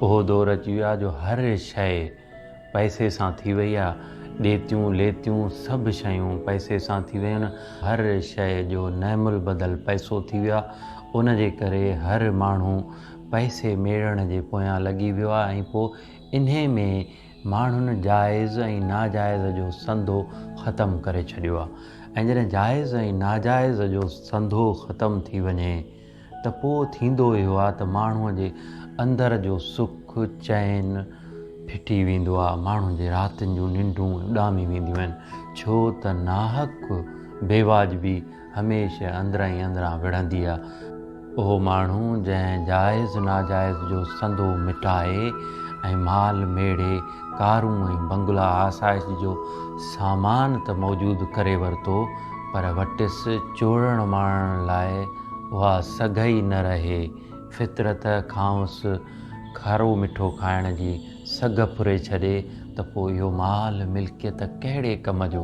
उहो दौर अची वियो आहे जो हर शइ पैसे सां थी वई आहे। ॾेतियूं लेतियूं सभु शयूं पैसे सां थी वियूं आहिनि। हर शइ जो नैमुल बदल पैसो थी वियो आहे। उन जे करे हर माण्हू पैसे मेड़ण जे पोयां लॻी वियो आहे। ऐं पोइ इन्हे में माण्हुनि जाइज़ ऐं नाजाइज़ जो संदो ख़तमु करे छॾियो आहे। ऐं जॾहिं जाइज़ ऐं नाजाइज़ जो संदो ख़तमु थी वञे त पोइ थींदो इहो आहे त माण्हूअ जे अंदर जो सुख चैन फिटी वेंदो आहे। माण्हुनि जे रातिनि जूं निंडूं उॾामी वेंदियूं आहिनि, छो त नाहक बेवाजिबी हमेशह अंदरां ई अंदरां विढ़ंदी आहे। उहो माण्हू जंहिं जाइज़ नाजाइज़ जो संदो मिटाए ऐं माल मेड़े कारूं ऐं बंगला आसाइश जो सामान त मौजूदु करे वरितो, पर वटिसि चोड़ण माणण लाइ उहा सघई न रहे। फितरत खांसि खारो मिठो खाइण जी सघ फुरे छॾे त पोइ इहो माल मिल्कियत कहिड़े कम जो।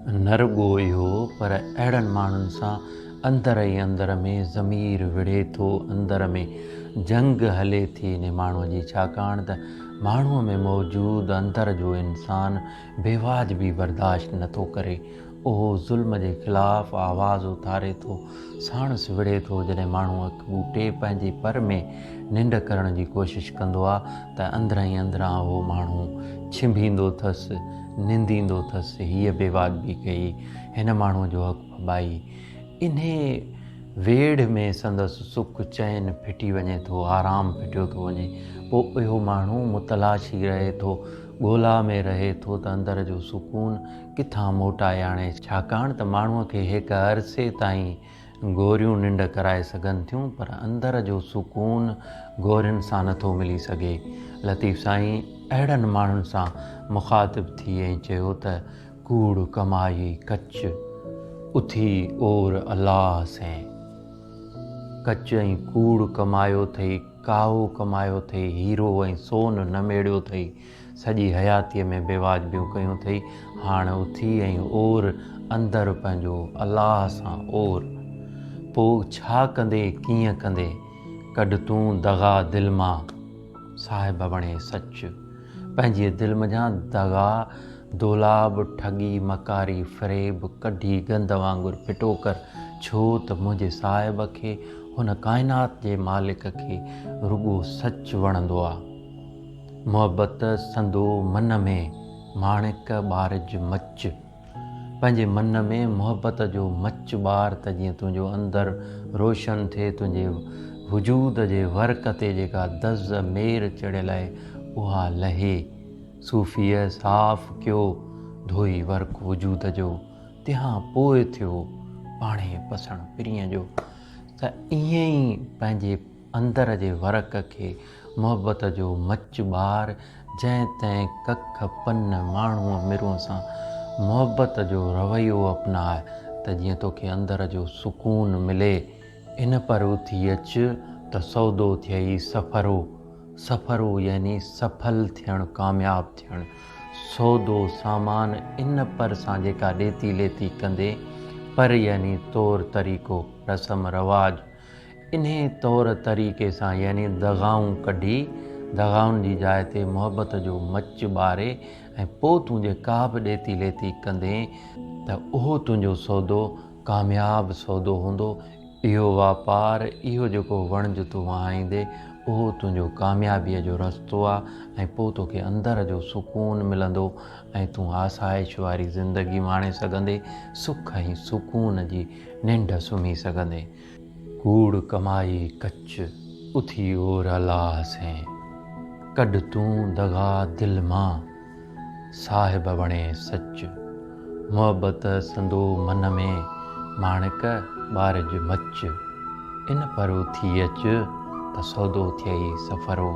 न रुॻो इहो, पर अहिड़नि माण्हुनि सां अंदर ई अंदर में ज़मीर विढ़े थो, अंदर में जंग हले थी इन माण्हूअ जी। छाकाणि त माण्हूअ में मौजूदु अंदर जो इंसान बेवाजिबी बर्दाश्त नथो करे। उहो ज़ुल्म जे ख़िलाफ़ु आवाज़ु उथारे थो, साणुसि विढ़े थो। जॾहिं माण्हू अखि ॿूटे पंहिंजे पर में निंड करण जी कोशिशि कंदो आहे त अंदरां ई अंदरां उहो माण्हू छिंभींदो अथसि, निंदींदो अथसि, हीअ बेवाजिबी कई, हिन माण्हूअ जो हक़ु फॿाई। इन्हे वेड़ में संदसि सुख चैन फिटी वञे थो, आराम फिटियो थो वञे। पोइ इहो माण्हू मुतलाशी रहे थो, ॻोल्हा में रहे थो त अंदर जो सुकून किथां मोटाए आणे। छाकाणि त माण्हूअ खे हिकु अरसे ताईं गोरियूं निंड कराए सघनि थियूं, पर अंदर जो सुकून गोरियुनि सां नथो मिली सघे। लतीफ़ साईं अहिड़नि माण्हुनि सां मुखातिब थी ऐं चयो त कूड़ कमाई कच उथी और अलाह से। कच ऐं कूड़ कमायो अथई, काओ कमायो अथई, हीरो ऐं सोन न मेड़ियो अथई, सॼी हयातीअ में बेवाजिबियूं कयूं अथई, हाणे उथी ऐं और अंदरि पंहिंजो अलाह सां और। पोइ छा कंदे, कीअं कंदे, कढ तूं दगा दिलि मां साहिब बणे सच। पंहिंजी दिलि मञा दगा दोलाब ठगी मकारी फ़रेब कढी गंद वांगुरु फिटो कर, छो त मुंहिंजे साहिब खे, हुन काइनात जे मालिक खे रुॻो सच वणंदो आहे। मुहबत संदो मन में माणिक ॿारिज मच। पंहिंजे मन में मुहबत जो मच ॿार त जीअं तुंहिंजो अंदरु रोशन थिए, तुंहिंजे वजूद जे वर्क ते जेका दज़ मेर चढ़ियल आहे उहा लहे। सूफ़ीअ साफ़ कयो धोई वर्क वजूद जो, तंहिंखां पोइ थियो पाणे पसण पिरीअ जो। त ईअं ई पंहिंजे अंदर जे वर्क खे मुहबत जो मच ॿार, जंहिं तंहिं कख पन माण्हूअ मिरूअ सां मुहबत जो रवैयो अपनाए त जीअं तोखे अंदर जो सुकून मिले। इन पर उथी अचु त सौदो थियई सफ़रो। सफ़रो यानी सफल थियणु, कामयाबु थियणु। सौदो सामान इन पर सां जेका ॾेती लेती कंदे, पर यानी तौर तरीक़ो, रस्म रवाज, इन्हे तौर तरीक़े सां यानी दगाऊं कढी, दगाउनि जी जाइ ते मुहबत जो मच ॿारे ऐं पोइ तूं जेका बि ॾेती लेती कंदे त उहो तुंहिंजो सौदो कामयाबु सौदो हूंदो। इहो वापारु, इहो जेको वणिज तूं वहाईंदे, उहो तुंहिंजो कामयाबीअ जो रस्तो आहे। ऐं पोइ तोखे अंदर जो सुकून मिलंदो ऐं तूं आसाइश वारी ज़िंदगी माणे सघंदे, सुख ऐं सुकून जी निंड सुम्ही सघंदे। कूड़ कमाई कच उथी और अलाह से। कढ तूं दगा दिलि मां साहिब बणे सच। मुहबत संदो मन में माणिक ॿारिज मच। इन पर उथी अच त सौदो थियई सफ़रो।